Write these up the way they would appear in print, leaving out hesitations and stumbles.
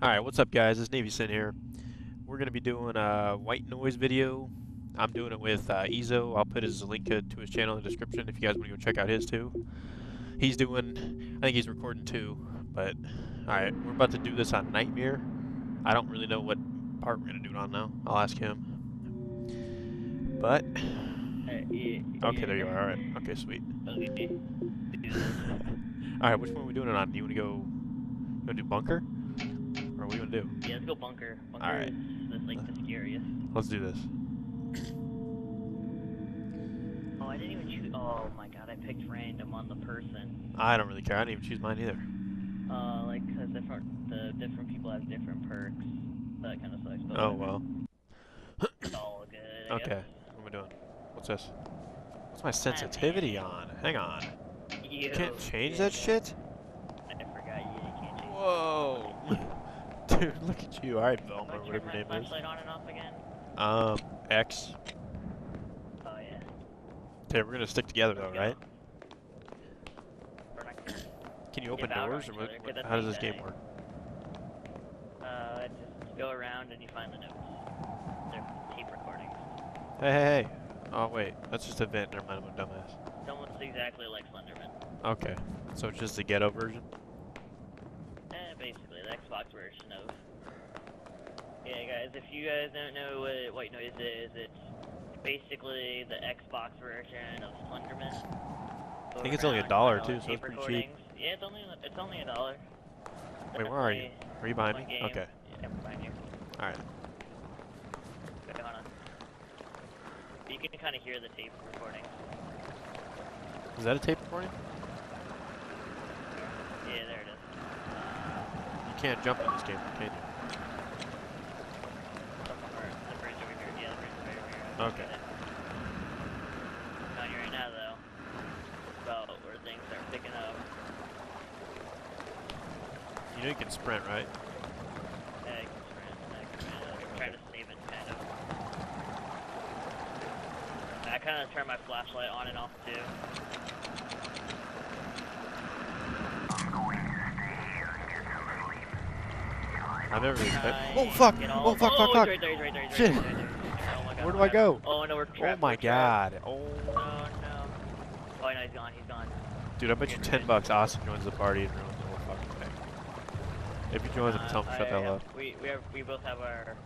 Alright, what's up guys? It's Navy Sin here. We're going to be doing a white noise video. I'm doing it with Ezo. I'll put his link to his channel in the description if you guys want to go check out his too. I think he's recording too, but alright, we're about to do this on Nightmare. I don't really know what part we're going to do it on now. I'll ask him. But, okay, there you are. Alright, okay, sweet. Okay. Alright, which one are we doing it on? Do you want to do Bunker? Or what do you want to do? Yeah, let's go Bunker. Bunker Alright. is like the scariest. Let's do this. Oh, I didn't even choose. Oh my god, I picked random on the person. I don't really care. I didn't even choose mine either. Like, cause different people have different perks. That kind of sucks. But Oh, well. it's all good. I Okay. guess. What am I doing? What's this? What's my sensitivity on? Hang on. You can't change that shit? I forgot you can't change. Whoa. Dude, look at you. Alright, Velma, or Turn whatever my your name is. flashlight on and off again. X. Oh yeah. Okay, we're gonna stick together though, Let's go. right? We're not gonna Can you open give out on doors, or each what, other, 'cause that's how does how this you game die. work? Just go around and you find the notes. They're tape recordings. Hey, hey, hey. Oh, wait. That's just a vent. Never mind, I'm a dumbass. It's almost exactly like Slenderman. Okay. So it's just the ghetto version? Basically, the Xbox version of. Yeah, guys, if you guys don't know what white noise is, it's basically the Xbox version of Slenderman. I think it's only $1 too, so it's pretty cheap. Yeah, it's only $1. Wait, where are you? Are you behind me? Game. Okay. Yeah, I'm behind you. Alright. Okay, hold on. You can kind of hear the tape recording. Is that a tape recording? Yeah, there it is. You can't jump in this game, can you? The bridge over here. Yeah, the bridge is right over here. Okay. Not you right now, though. About where things are picking up. You know you can sprint, right? Yeah, I can sprint. I'm trying to save it, kind of. I kind of turn my flashlight on and off, too. I've never really played. Oh fuck! Oh fuck! Fuck! Fuck! He's right there. Shit. Oh my god. Where do I go? Oh no, we're Oh trapped. my we're trapped. god! Oh. Oh no. Oh no, he's gone. He's gone. Dude, I bet you $10 Austin joins the party and ruins the whole fucking thing. If he joins, I'm telling him to shut the hell up. We both have our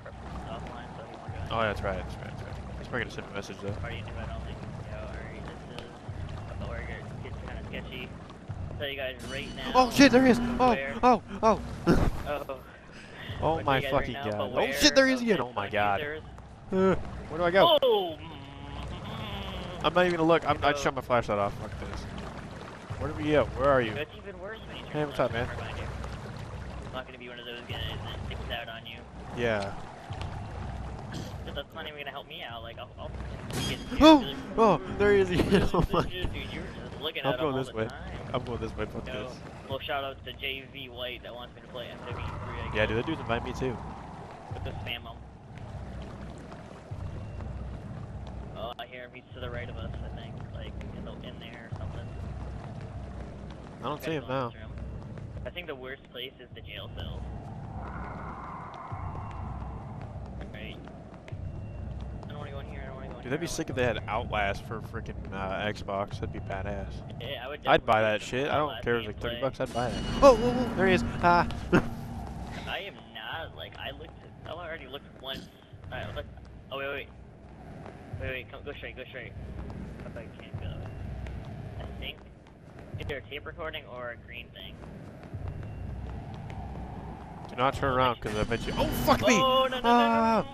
offline, so he won't go. Oh, yeah, that's right. That's right. That's right. He's probably gonna send me a message though. Party invite only. Yo, alright, this is. Oh, where it gets kind of sketchy. I'll tell you guys right now. Oh shit! There he is! Oh! Where? Oh! Oh! Oh. Oh my fucking god! Oh shit! There he is again! Oh my god! Where do I go? Oh! I'm not even gonna look. I just shut my flashlight off. Fuck this. Where do we go? Where are you? It's even worse when you turn Hey, what's up, man? behind you. I'm not gonna be one of those guys that sticks out on you. Yeah. But that's not even gonna help me out. Like, I'll get Oh! Oh! There he is again! Oh my. Dude, you're just looking I'm at him going all this the way. time. I'm going this way. Fuck No. this. Well, shout out to JV White that wants me to play MW3. I Yeah, guess. dude, that dude's invite me too. Just spam him. Oh, I hear him. He's to the right of us, I think. Like, in there or something. I don't see him now. I think the worst place is the jail cell. Right. I don't want to go in here. I don't want to go in Dude, here. that'd be sick if they had Outlast for freaking Xbox. That'd be badass. Yeah, I would I'd buy definitely that shit. I don't Outlast care if it's like gameplay. $30. I'd buy it. Oh, whoa, whoa, there he is. Ah. I am not, like, I already looked once. Alright, look. Oh, wait. Come, go straight. If I can't go. I think, is there a tape recording or a green thing? Do not turn around, because I bet you. Oh, fuck me! Oh, no. Ah.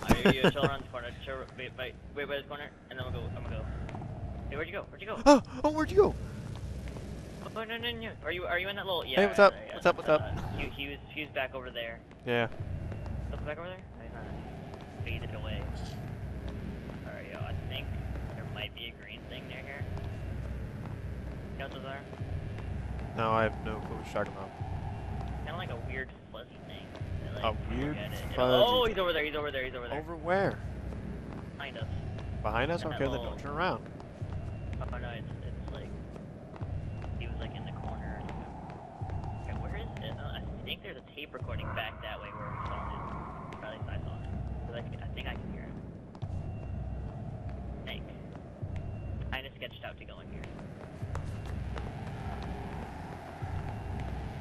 Alright, you chill around this corner. Wait by this corner, and then I'm gonna go. Hey, where'd you go? Oh, where'd you go? Oh, no. Are you in that little, yeah. Hey, what's up? yeah, What's up? He was back over there. Yeah. What's back over there? Faded away. Alright, yo, I think there might be a green thing near here. You know what those are? No, I have no clue what you're talking about. Kinda like a weird fuzzy thing. Like, A weird look at it. fuzzy Oh, he's over there. Over where? Behind us. Behind us? In that Okay, then little- don't turn around. Oh no, it's like, he was like in the corner or something. Okay, where is it? I think there's a tape recording back that way where we saw him. Or at least I saw him. So I think I can hear him. I think. Kinda sketched out to go in here.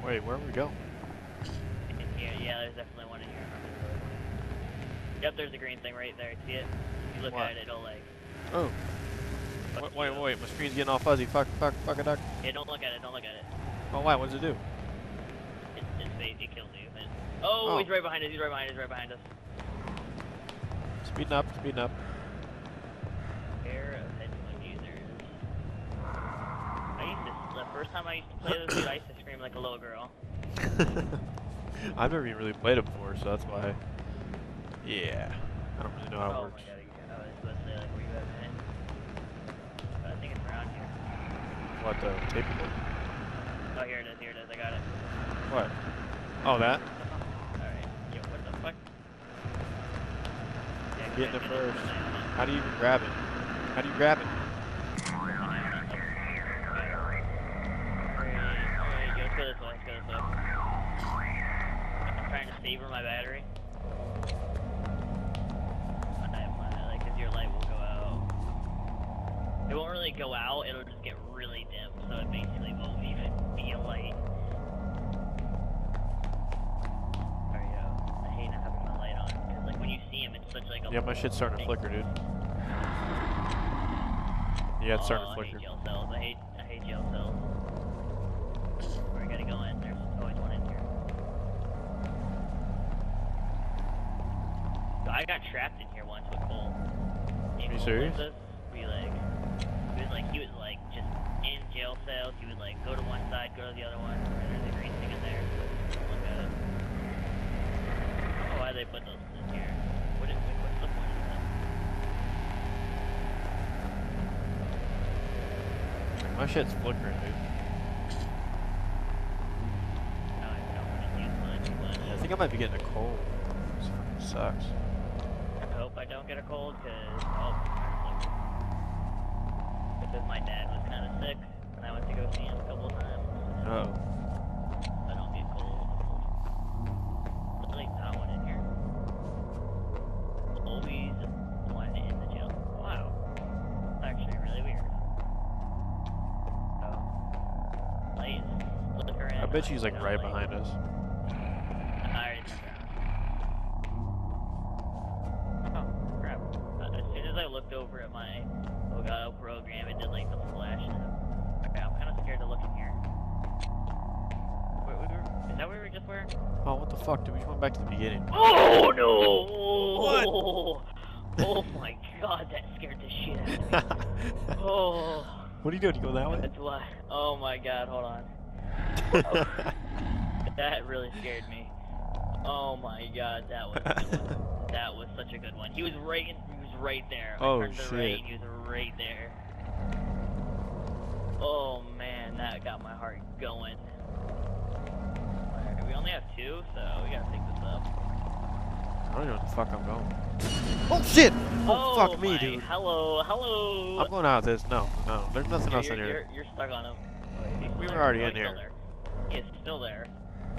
Wait, where are we going? In here, yeah, there's definitely one in here. Yep, there's a green thing right there. See it? If you look What? at it, it'll like. Oh. Wait, my screen's getting all fuzzy. Fuck a duck. Yeah, don't look at it. Don't look at it. Oh, why? What does it do? It's bait. It kills you. Oh, Oh. he's right behind us. He's right behind us. Right behind us. Speeding up. Pair of headphone users. The first time I used to play this dude, I used to scream like a little girl. I've never even really played it before, so that's why. Yeah. I don't really know how it works. My god, I was supposed to say like where you at, man? But I think it's around here. What, the tape recorder? Oh, here it is. I got it. What? Oh, that? Alright. Yo, what the fuck? Yeah, Getting it get first. it. How do you even grab it? How do you grab it? Alright, let's go this way. I'm trying to savor my battery. Like, cause your light will go out. It won't really go out, it'll just get really dim, so it basically won't even be a light. There you go. I hate not having my light on, cause like when you see him, it's such like a... Yeah, my shit's starting to flicker, dude. Yeah, it's starting to I flicker. hate jail cells. I hate jail cells. We gotta go in. There's always one in here. So I got trapped in here once with Cole. Are you serious? He was like just in jail cells. He would like go to one side, go to the other one, and there's a green thing in there. Look at it. I don't know why they put those in here. What's the point of that? My shit's flickering, dude. No, I don't want to use mine, but Yeah, I think I might be getting a cold. This fucking sucks. I hope I don't get a cold, because because my dad was kind of sick, and I went to go see him a couple times. Uh-oh. I don't get cold. At least not one in here. Always one in the jail. Wow. That's actually really weird. Oh. Lights flickering. I bet she's like right behind us. I already turned around. Oh, crap. As soon as I looked over at my Elgato program, it did like the flash. Okay, I'm kind of scared to look in here. Is that where we just were? Oh, what the fuck, dude? We just went back to the beginning. Oh no! What? Oh my god, that scared the shit out of me. Oh. What are you doing? You going that way? That's why. Oh my god, hold on. That really scared me. Oh my god, that was a good one. That was such a good one. He was right there. Oh, I turned to the right, and he was right there. Oh man, that got my heart going. Alright, we only have 2, so we gotta pick this up. I don't know where the fuck I'm going. Oh shit! Oh, fuck me, my, dude. Hello. I'm going out of this. No. There's nothing else in here. You're stuck on him. We were already in here. He's still there.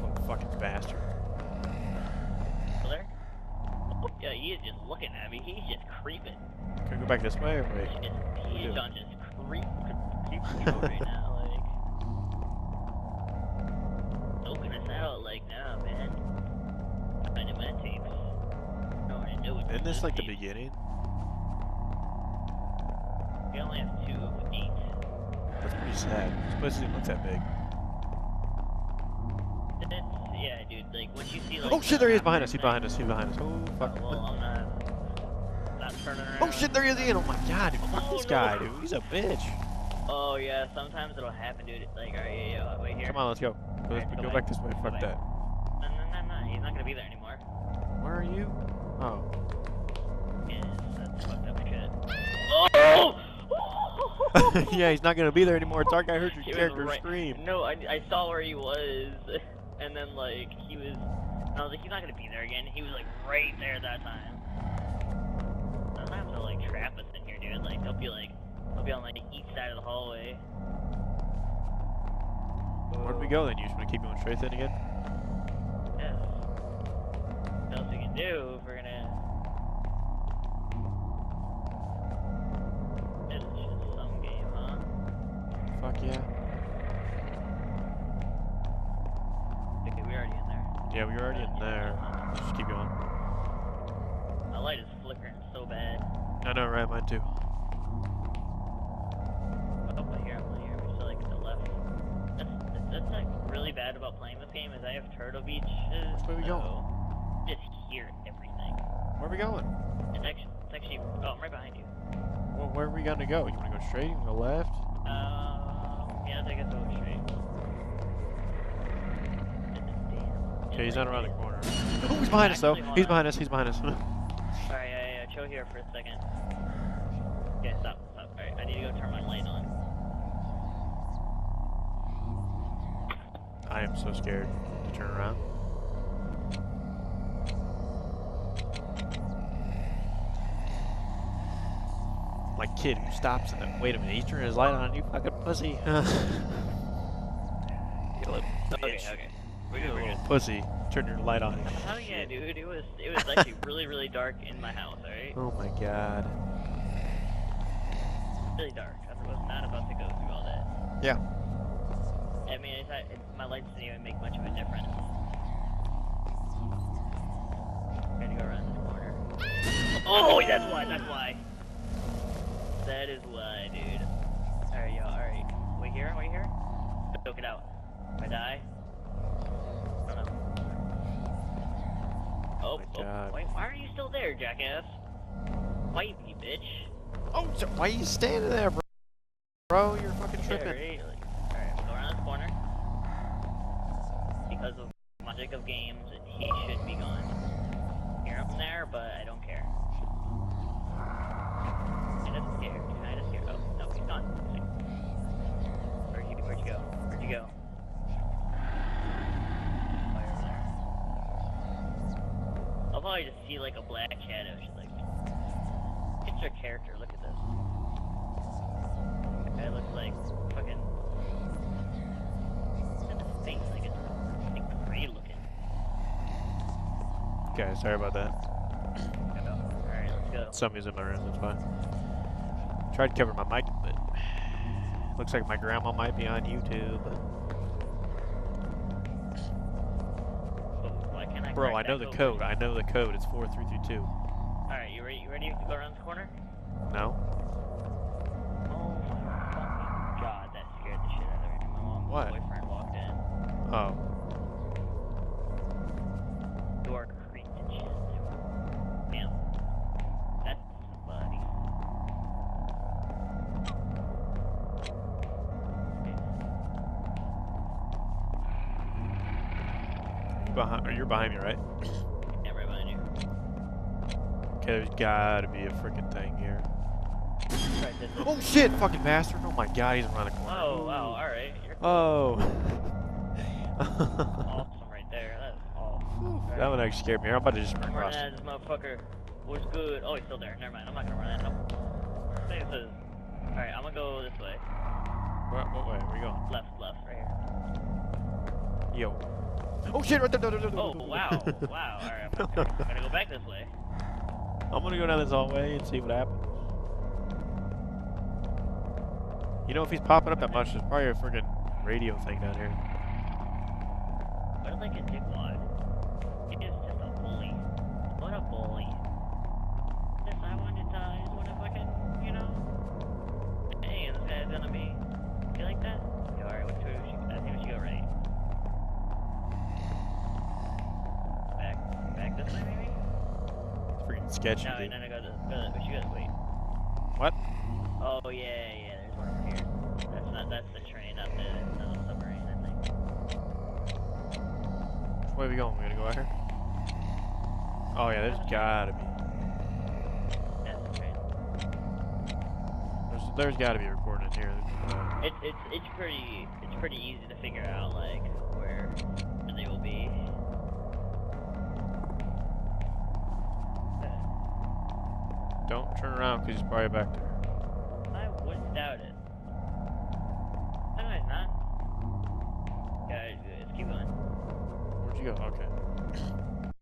Oh, fucking bastard. Still there? Oh, yeah, he is just looking at me. He's just creeping. Can we go back this way or wait? He's on just creeping right now. Like, open us out. Like, nah, man. Finding my tapes. I already know what Isn't this like the tapes. beginning? We only have 2 of 8. That's pretty sad. This place doesn't look that big. Yeah, dude, like, once you see, like... Oh shit, there he is behind us. He's behind us. Oh, fuck. Well, I'm not turning around. Oh shit, there he is again. Oh my god, dude. Fuck Oh, this no. guy, dude. He's a bitch. Oh, yeah, sometimes it'll happen, dude. Like, alright, yeah, wait here. Come on, let's go. Alright, Go back this way. Go Fuck back. that. No, he's not gonna be there anymore. Where are you? Oh. Yes, that's fucked up shit. Oh! Yeah, he's not gonna be there anymore. Dark, I heard He your was character right- scream. No, I saw where he was, and then, like, he was... And I was like, he's not gonna be there again. He was, like, right there that time. Sometimes they'll, like, trap us in here, dude. Like, they'll be on, like, each side of the hallway. Where'd we go then? You just wanna keep going straight then again? Yeah. do if we're gonna. It's just some game, huh? Fuck yeah. Okay, we're already in there. Yeah, we were already in there. Let's just keep going. My light is flickering so bad. I know, right? Mine too. Oh, I hear him. We're still like to the left. That's like really bad about playing this game is I have Turtle Beach. Where we going? Just hear everything. Where are we going? It's actually. Oh, I'm right behind you. Well, where are we gonna go? You wanna go straight? You wanna go left? Yeah, I guess I'll go straight. Okay, he's not around the corner. Oh, he's behind us though. He's behind us. He's behind us. Alright, yeah, chill here for a second. Okay, stop. Alright, I need to go turn my light on. I am so scared to turn around. Like kid who stops and then, wait a minute, he's turning his light on, you fucking pussy. You little bitch. Okay. You little pussy. Turn your light on. Oh yeah, dude, it was actually really dark in my house, alright? Oh my god. Really dark. I was not about to go through all that. Yeah. I mean, my lights didn't even make much of a difference. I'm gonna go around this corner. Oh, that's why. That is why, dude. Alright, yo, alright. Wait here. Choke it out. If I die. I don't know. Oh my God. Why are you still there, jackass? Fight me, bitch. Oh, so why are you standing there, bro? Bro, you're fucking tripping. Alright, go around this corner. Because of magic of games, he should be gone. Hear him there, but I don't care. Kinda scared. Oh, no, he's gone. Where'd you go? Oh, you're over there. I'll probably just see like a black shadow. She's like, it's your character. Look at this. That guy looks like fucking. Look at his face, like it's like gray looking. Okay, sorry about that. Alright, let's go. Somebody's in my room, that's fine. Tried to cover my mic, but looks like my grandma might be on YouTube. Why can't I Bro, I know the code. I know the code. It's 4332. Alright, you ready to go around this corner? No? Oh my fucking god, that scared the shit out of me. My mom's boyfriend walked in. Oh. Door creaked and shit. Damn. That's buddy. You're behind me, right? Yeah, right behind you. Okay, there's gotta be a freaking thing here. Right, this is. Oh shit, fucking bastard! Oh my god, he's around the corner. Oh, wow, alright. Oh. Awesome right there. That's awesome. That one actually scared me. I'm about to just run I'm across. running at this motherfucker. What's good? Oh, he's still there. Never mind. I'm not gonna run at him. I think this is. Alright, I'm gonna go this way. What way? Where you going? Left, right here. Yo. Oh shit! Right there. Oh, wow. Wow. Alright, I'm gonna go back this way. I'm gonna go down this hallway and see what happens. You know, if he's popping up that much, there's probably a freaking radio thing down here. What like a dickwad? He is just a bully. What a bully. Yes, I wanted to, I just wanna fucking, you know. Hey, this guy's gonna be. You like that? Yeah, alright, I think we should go right. Back this way, maybe? It's freaking sketchy, No, dude. we should go, wait. What? Oh, yeah, there's one over here. That's the train, not the submarine, I think. Which way are we going? We gotta go out here? Oh yeah, there's gotta be. Yeah, it's the train. There's gotta be a recording in here. It's pretty easy to figure out, like, where they will be. Don't turn around because he's probably back there. I wouldn't doubt it. No, he's not. Yeah, let's keep going. Where'd you go? Okay.